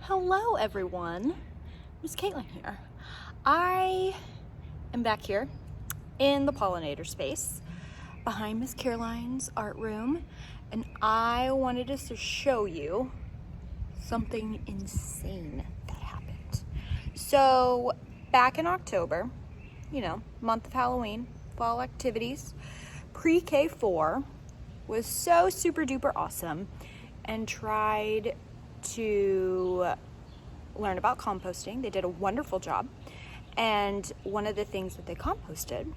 Hello everyone, Miss Caitlin here. I am back here in the pollinator space behind Miss Caroline's art room, and I wanted us to show you something insane that happened. So back in October, month of Halloween, fall activities, pre-K 4 was so super duper awesome and tried to learn about composting. They did a wonderful job, and one of the things that they composted,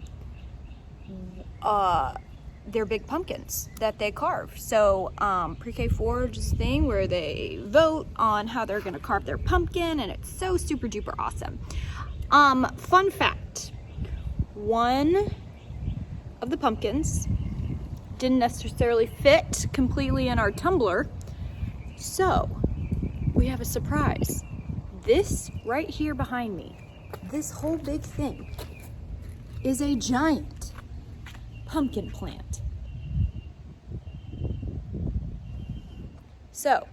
they're big pumpkins that they carve. So pre-K 4 is a thing where they vote on how they're going to carve their pumpkin, and it's so super duper awesome. Fun fact, one of the pumpkins didn't necessarily fit completely in our tumbler, so we have a surprise. This right here behind me, this whole big thing, is a giant pumpkin plant. So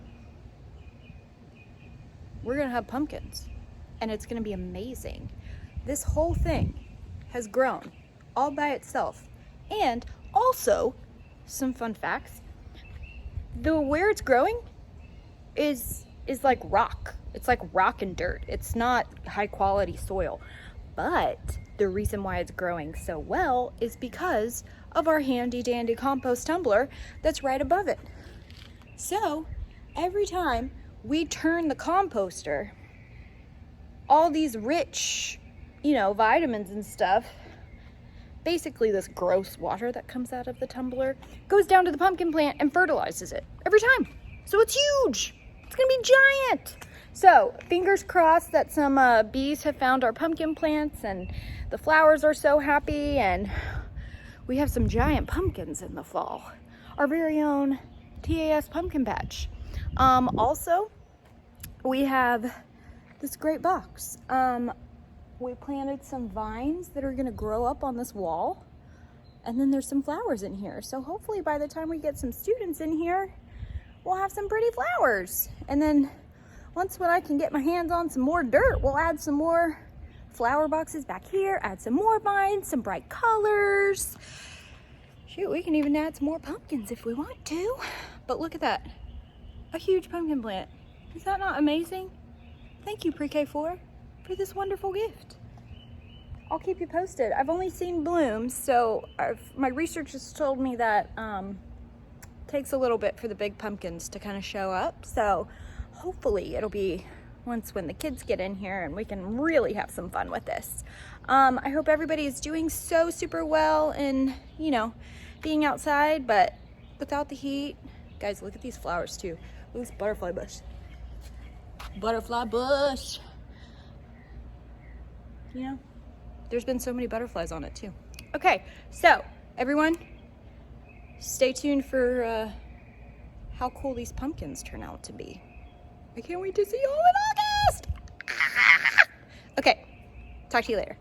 we're gonna have pumpkins, and it's gonna be amazing. This whole thing has grown all by itself. And also, some fun facts, where it's growing is like rock. It's like rock and dirt. It's not high quality soil. But the reason why it's growing so well is because of our handy dandy compost tumbler that's right above it. So every time we turn the composter, all these rich, vitamins and stuff, basically this gross water that comes out of the tumbler, goes down to the pumpkin plant and fertilizes it every time. So it's huge. It's gonna be giant. So fingers crossed that some bees have found our pumpkin plants and the flowers are so happy, and we have some giant pumpkins in the fall. Our very own TAS pumpkin patch. Also, we have this great box. We planted some vines that are gonna grow up on this wall, and then there's some flowers in here. So hopefully by the time we get some students in here, we'll have some pretty flowers. And then when I can get my hands on some more dirt, we'll add some more flower boxes back here, add some more vines, some bright colors. Shoot, we can even add some more pumpkins if we want to. But look at that, a huge pumpkin plant. Is that not amazing? Thank you, pre-K 4, for this wonderful gift. I'll keep you posted. I've only seen blooms, so my research has told me that takes a little bit for the big pumpkins to kind of show up. So hopefully it'll be when the kids get in here and we can really have some fun with this. I hope everybody is doing so super well and being outside, but without the heat. Guys, look at these flowers too. Look at this butterfly bush. Butterfly bush. There's been so many butterflies on it too. Okay, so everyone, stay tuned for how cool these pumpkins turn out to be. I can't wait to see you all in August. Okay, talk to you later.